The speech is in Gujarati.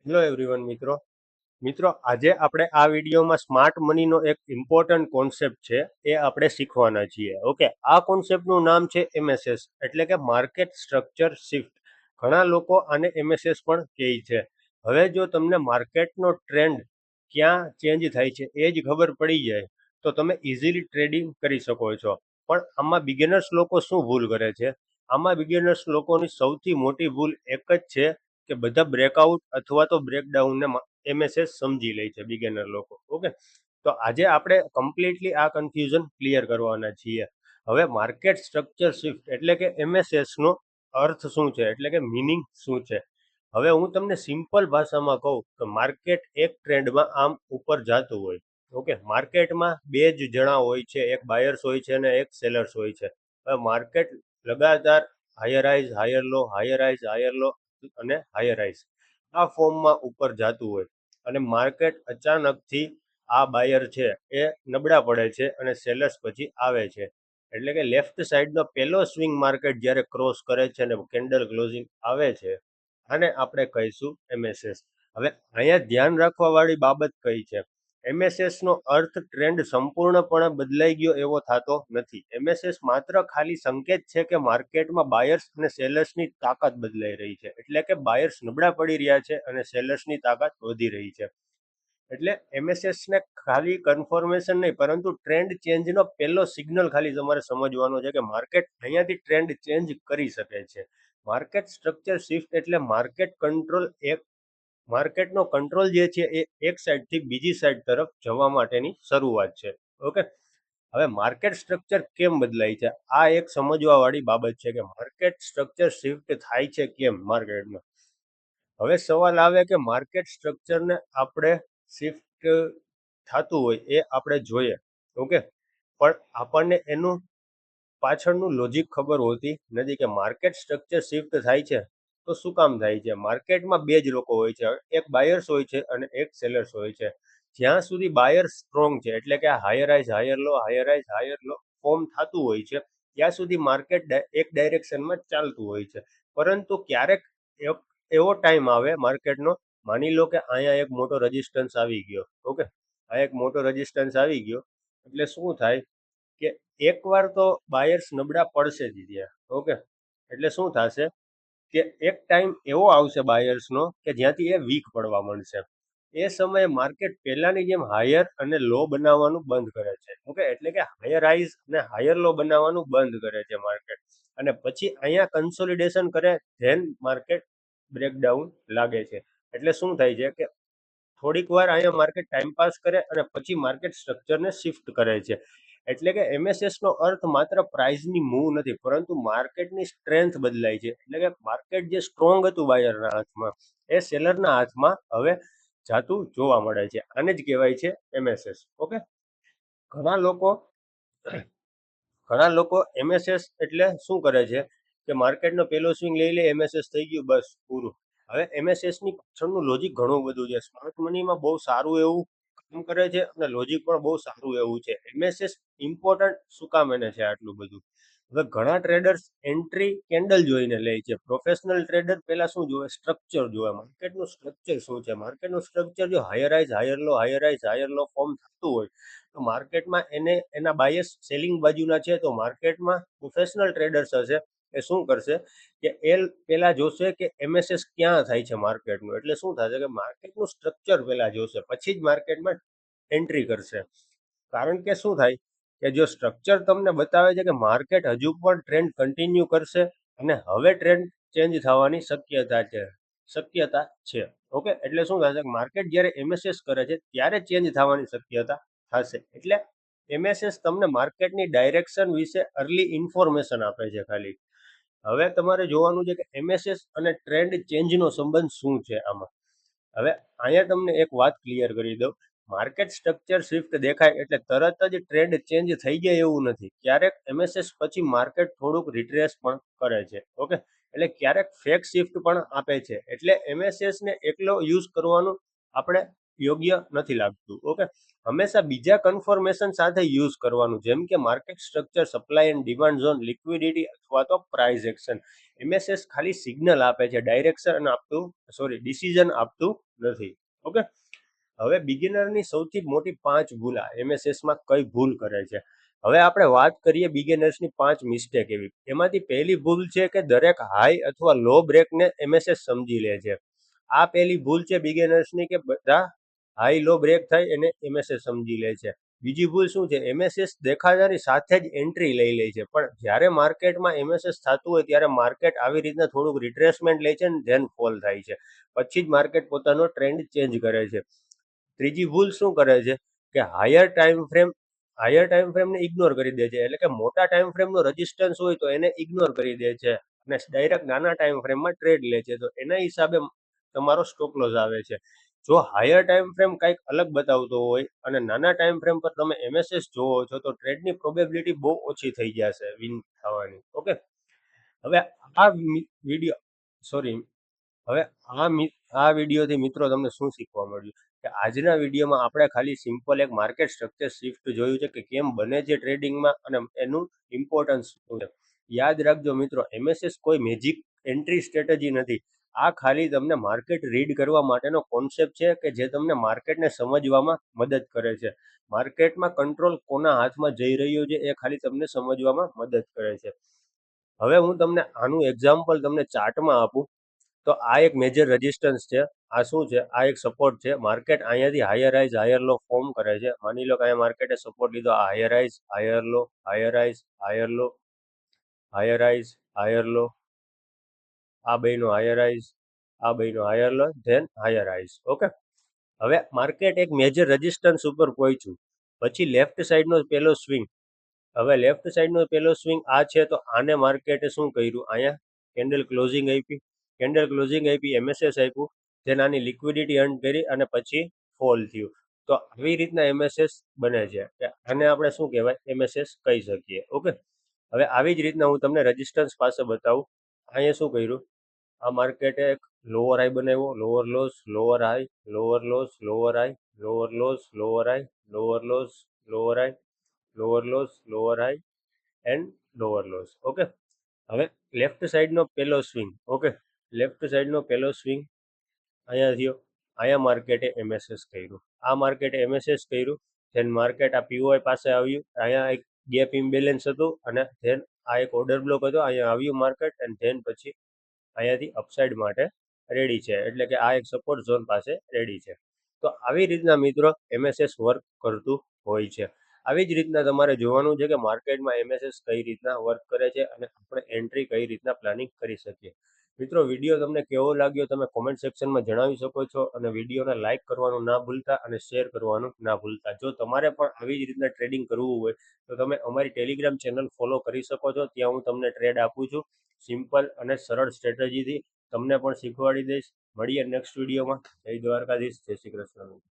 હેલો એવરીવન મિત્રો આજે આપણે આ વિડીયોમાં સ્માર્ટ મનીનો એક ઇમ્પોર્ટન્ટ કોન્સેપ્ટ છે એ આપણે શીખવાના છીએ. ઓકે, આ કોન્સેપ્ટનું નામ છે એમએસએસ એટલે કે માર્કેટ સ્ટ્રક્ચર શિફ્ટ. ઘણા લોકો આને એમએસએસ પણ કહે છે. હવે જો તમને માર્કેટનો ટ્રેન્ડ ક્યાં ચેન્જ થાય છે એ જ ખબર પડી જાય તો તમે ઇઝીલી ટ્રેડિંગ કરી શકો છો. પણ આમાં બિગિનર્સ લોકો શું ભૂલ કરે છે? આમાં બિગિનર્સ લોકોની સૌથી મોટી ભૂલ એક જ છે કે બધા બ્રેકઆઉટ અથવા તો બ્રેકડાઉનને એમએસએસ સમજી લે છે બિગેનર લોકો. ઓકે, તો આજે આપણે કમ્પ્લીટલી આ કન્ફ્યુઝન ક્લિયર કરવાના છીએ. હવે માર્કેટ સ્ટ્રક્ચર શિફ્ટ એટલે કે એમએસએસ નો અર્થ શું છે, એટલે કે મિનિંગ શું છે. હવે હું તમને સિમ્પલ ભાષામાં કહું તો માર્કેટ એક ટ્રેન્ડમાં આમ ઉપર જતું હોય. ઓકે, માર્કેટમાં બે જ જણા હોય છે, એક બાયર્સ હોય છે અને એક સેલર્સ હોય છે. હવે માર્કેટ લગાતાર higher highs higher low higher highs higher low અને હાયર રાઇઝ આ ફોર્મમાં ઉપર જતું હોય અને માર્કેટ અચાનકથી આ બાયર છે એ નબળા પડે છે અને સેલર્સ પછી આવે છે. એટલે કે લેફ્ટ સાઈડનો પહેલો સ્વિંગ માર્કેટ જ્યારે ક્રોસ કરે છે અને કેન્ડલ ક્લોઝિંગ આવે છે, આને આપણે કહીશું એમએસએસ. હવે અહીંયા ધ્યાન રાખવા વાળી બાબત કઈ છે? એમએસએસ નો અર્થ ટ્રેન્ડ સંપૂર્ણપણે બદલાઈ ગયો એવો થતો નથી. એમએસએસ માત્ર ખાલી સંકેત છે કે માર્કેટમાં બાયર્સ અને સેલર્સની તાકાત બદલાઈ રહી છે. એટલે કે બાયર્સ નબળા પડી રહ્યા છે અને સેલર્સની તાકાત વધી રહી છે. એટલે એમએસએસ ને ખાલી કન્ફર્મેશન નહીં, પરંતુ ટ્રેન્ડ ચેન્જનો પહેલો સિગ્નલ ખાલી તમારે સમજવાનો છે કે માર્કેટ અહીંયાથી ટ્રેન્ડ ચેન્જ કરી શકે છે. માર્કેટ સ્ટ્રક્ચર શિફ્ટ એટલે માર્કેટનો કંટ્રોલ જે છે એ એક સાઈડથી બીજી સાઈડ તરફ જવા માટેની શરૂઆત છે. ઓકે, હવે માર્કેટ સ્ટ્રક્ચર કેમ બદલાય છે આ એક સમજવા વાળી બાબત છે કે માર્કેટ સ્ટ્રક્ચર શિફ્ટ થાય છે કેમ માર્કેટમાં. હવે સવાલ આવે કે માર્કેટ સ્ટ્રક્ચરને આપણે શિફ્ટ થતું હોય એ આપણે જોઈએ. ઓકે, પણ આપણને એનું પાછળનું લોજિક ખબર હોતી નથી કે માર્કેટ સ્ટ્રક્ચર શિફ્ટ થાય છે તો શું કામ થાય છે. માર્કેટમાં બે જ લોકો હોય છે, એક બાયર્સ હોય છે અને એક સેલર્સ હોય છે. જ્યાં સુધી બાયર સ્ટ્રોંગ છે એટલે કે higher highs higher low higher highs higher low form થતું હોય છે, ત્યાં સુધી માર્કેટ એક ડાયરેક્શનમાં ચાલતું હોય છે. પરંતુ ક્યારેક એવો ટાઈમ આવે માર્કેટનો, માની લો કે અહીંયા એક મોટો રેઝિસ્ટન્સ આવી ગયો. ઓકે, આ એક મોટો રેઝિસ્ટન્સ આવી ગયો એટલે શું થાય કે એકવાર તો બાયર્સ નબળા પડશે જ ત્યાં. ઓકે, એટલે શું થશે કે એક ટાઈમ એવો આવશે બાયર્સનો કે જ્યાંથી એ વીક પડવા માંડશે. એ સમયે માર્કેટ પહેલાની જેમ હાયર અને લો બનાવવાનું બંધ કરે છે. ઓકે, એટલે કે હાયર હાઈઝ અને હાયર લો બનાવવાનું બંધ કરે છે માર્કેટ, અને પછી અહીંયા કન્સોલિડેશન કરે, ધેન માર્કેટ બ્રેકડાઉન લાગે છે. એટલે શું થાય છે કે થોડીક વાર અહીંયા માર્કેટ ટાઈમ પાસ કરે અને પછી માર્કેટ સ્ટ્રક્ચરને શિફ્ટ કરે છે. એટલે કે એમએસએસ નો અર્થ માત્ર પ્રાઇઝની મૂવ નથી, પરંતુ માર્કેટની સ્ટ્રેન્થ બદલાય છે. એટલે કે માર્કેટ જે સ્ટ્રોંગ હતું બાયરના હાથમાં એ સેલરના હાથમાં હવે જાતું જોવા મળે છે. આને જ કહેવાય છે એમએસએસ. ઓકે, ઘણા લોકો ઘણા લોકો એમએસએસ એટલે શું કરે છે કે માર્કેટનો પેલો સ્વિંગ લઈ લે, એમએસએસ થઈ ગયું, બસ પૂરું. હવે એમએસએસ ની પાછળનું લોજિક ઘણું બધું છે. સ્માર્ટ મનીમાં બહુ સારું એવું કામ કરે છે અને લોજિક પણ બહુ સારું એવું છે. એમએસએસ ઇમ્પોર્ટન્ટ શું કામ એને છે આટલું બધું? હવે ઘણા ટ્રેડર્સ એન્ટ્રી કેન્ડલ જોઈને લે છે. પ્રોફેશનલ ટ્રેડર પહેલા શું જોવે? સ્ટ્રક્ચર જોવે. માર્કેટનું સ્ટ્રક્ચર શું છે? માર્કેટનું સ્ટ્રક્ચર જો higher highs higher low higher highs higher low form થતું હોય તો માર્કેટમાં એના બાયસ સેલિંગ બાજુના છે, તો માર્કેટમાં પ્રોફેશનલ ટ્રેડર્સ હશે એ શું કરશે કે એ પેલા જોશે કે એમએસએસ ક્યાં થાય છે માર્કેટનું. એટલે શું થશે કે માર્કેટનું સ્ટ્રક્ચર પેલા જોશે, પછી જ માર્કેટમાં એન્ટ્રી કરશે. કારણ કે શું થાય કે જો સ્ટ્રક્ચર તમને બતાવે છે કે માર્કેટ હજુ પણ ટ્રેન્ડ કન્ટિન્યુ કરશે અને હવે ટ્રેન્ડ ચેન્જ થવાની શક્યતા છે. ઓકે, એટલે શું થશે માર્કેટ જ્યારે એમએસએસ કરે છે ત્યારે ચેન્જ થવાની શક્યતા થશે. એટલે એમએસએસ તમને માર્કેટની ડાયરેક્શન વિશે અર્લી ઇન્ફોર્મેશન આપે છે ખાલી. હવે તમારે જોવાનું છે કે એમએસએસ અને ટ્રેન્ડ ચેન્જનો સંબંધ શું છે આમાં. હવે અહીંયા તમને એક વાત ક્લિયર કરી દઉં. માર્કેટ સ્ટ્રક્ચર શિફ્ટ દેખાય એટલે તરત જ ટ્રેન્ડ ચેન્જ થઈ જાય એવું નથી. ક્યારેક એમએસએસ પછી માર્કેટ થોડુંક રિટ્રેસ પણ કરે છે. ઓકે, એટલે ક્યારેક ફેક શિફ્ટ પણ આપે છે. એટલે એમએસએસ ને એકલો યુઝ કરવાનું આપણે યોગ્ય નથી લાગતું. ઓકે, હંમેશા બીજા કન્ફર્મેશન સાથે યુઝ કરવાનું, જેમ કે market structure, supply and demand zone, liquidity અથવા તો પ્રાઇસ એક્શન. એમએસએસ ખાલી સિગ્નલ આપે છે, ડાયરેક્શન આપતું ડિસિઝન આપતું નથી. ઓકે, હવે બિગિનરની સૌથી મોટી 5 ભૂલ એમએસએસમાં કઈ ભૂલ કરે છે. હવે આપણે વાત કરીએ બિગિનર્સની 5 મિસ્ટેક એવી. એમાંથી પહેલી ભૂલ છે કે દરેક હાઈ અથવા લો બ્રેકને એમએસએસ સમજી લે છે. આ પહેલી ભૂલ છે બિગિનર્સની, કે બધા હાઈ લો બ્રેક થાય એને એમએસએસ સમજી લે છે. બીજી ભૂલ શું છે, એમએસએસ દેખાતાની સાથે જ એન્ટ્રી લઈ લે છે, પણ જ્યારે માર્કેટમાં એમએસએસ થતું હોય ત્યારે માર્કેટ આવી રીતના થોડુંક રિટ્રેસમેન્ટ લે છે ને ધેન ફોલ થાય છે, પછી જ માર્કેટ પોતાનો ટ્રેન્ડ ચેન્જ કરે છે. ત્રીજી ભૂલ શું કરે છે કે હાયર ટાઈમ ફ્રેમને ઇગ્નોર કરી દે છે, એટલે કે મોટા ટાઈમ ફ્રેમનો રજિસ્ટન્સ હોય તો એને ઇગ્નોર કરી દે છે અને ડાયરેક્ટ નાના ટાઈમ ફ્રેમમાં ટ્રેડ લે છે, તો એના હિસાબે તમારો સ્ટોપ લોસ આવે છે. જો હાયર ટાઈમ ફ્રેમ કંઈક અલગ બતાવતો હોય અને નાના ટાઈમ ફ્રેમ પર તમે એમએસએસ જોવો છો તો ટ્રેડની પ્રોબેબિલિટી બહુ ઓછી થઈ જશે વિન થવાની. ઓકે, હવે આ વિડીયો સોરી હવે આ વિડીયોથી મિત્રો તમને શું શીખવા મળ્યું, કે આજના વિડીયોમાં આપણે ખાલી સિમ્પલ એક માર્કેટ સ્ટ્રક્ચર શિફ્ટ જોયું છે કે કેમ બને છે ટ્રેડિંગમાં અને એનું ઇમ્પોર્ટન્સ શું છે. યાદ રાખજો મિત્રો, એમએસએસ કોઈ મેજિક એન્ટ્રી સ્ટ્રેટેજી નથી. આ ખાલી તમને માર્કેટ રીડ કરવા માટેનો કોન્સેપ્ટ છે કે જે તમને માર્કેટને સમજવામાં મદદ કરે છે. માર્કેટમાં કંટ્રોલ કોના હાથમાં જઈ રહ્યો છે એ ખાલી તમને સમજવામાં મદદ કરે છે. હવે હું તમને આનું એક્ઝામ્પલ તમને ચાર્ટમાં આપું તો આ એક મેજર રેઝિસ્ટન્સ છે, આ શું છે, આ એક સપોર્ટ છે. માર્કેટ અહીંયાથી higher rise higher low form કરે છે. માની લો કે અહીંયા માર્કેટે સપોર્ટ લીધો, આ higher rise higher low, higher rise higher low, higher rise higher low, આ બેનો હાયર રાઇઝ, આ બેનો higher low, then higher rise. Okay, હવે માર્કેટ એક મેજર રેઝિસ્ટન્સ ઉપર પહોંચ્યું, પછી લેફ્ટ સાઈડનો પેલો સ્વિંગ. હવે લેફ્ટ સાઈડનો પેલો સ્વિંગ આ છે, તો આને માર્કેટે શું કર્યું, અહીંયા કેન્ડલ ક્લોઝિંગ આપી, કેન્ડલ ક્લોઝિંગ આપી, એમએસએસ આપ્યું, જેને આની લિક્વિડિટી અર્ન કરી અને પછી ફોલ થયું. તો આવી રીતના એમએસએસ બને છે, આને આપણે શું કહેવાય, એમએસએસ કહી શકીએ. ઓકે, હવે આવી જ રીતના હું તમને રેઝિસ્ટન્સ પાસે બતાવું. અહીંયા શું કર્યું, આ માર્કેટે એક લોઅર હાઈ બનાવ્યો, lower loss, lower high, lower loss, lower high, lower loss, lower high, lower loss, lower high, lower loss, lower high and lower loss. Okay, હવે લેફ્ટ સાઈડનો પેલો સ્વિંગ. ઓકે, લેફ્ટ સાઈડનો પેલો સ્વિંગ અહીંયા થયો, અહીંયા માર્કેટે એમએસએસ કર્યું, આ માર્કેટે એમએસએસ કર્યું, ધેન માર્કેટ આ પીઓઆઈ પાસે આવ્યું, અહીંયા એક ગેપ ઇમ્બેલેન્સ હતું અને ધેન આ એક ઓર્ડર બ્લોક હતો, અહીંયા આવ્યું માર્કેટ એન્ડ ધેન પછી અહીંયાથી અપસાઇડ માટે રેડી છે, એટલે કે આ એક સપોર્ટ ઝોન પાસે રેડી છે. તો આવી રીતના મિત્રો એમએસએસ વર્ક કરતું હોય છે. આવી જ રીતના તમારે જોવાનું છે કે માર્કેટમાં એમએસએસ કઈ રીતના વર્ક કરે છે અને આપણે એન્ટ્રી કઈ રીતના પ્લાનિંગ કરી શકીએ. મિત્રો, વિડીયો તમને કેવો લાગ્યો તમે કોમેન્ટ સેક્શનમાં જણાવી શકો છો, અને વિડીયોને લાઇક કરવાનું ના ભૂલતા અને શેર કરવાનું ના ભૂલતા. જો તમારે પણ આવી જ રીતના ટ્રેડિંગ કરવું હોય તો તમે અમારી ટેલિગ્રામ ચેનલ ફોલો કરી શકો છો, ત્યાં હું તમને ટ્રેડ આપું છું સિમ્પલ અને સરળ સ્ટ્રેટેજીથી, તમને પણ શીખવાડી દઈશ. મળીએ નેક્સ્ટ વિડીયોમાં. જય દ્વારકાધીશ, જય શ્રી કૃષ્ણ.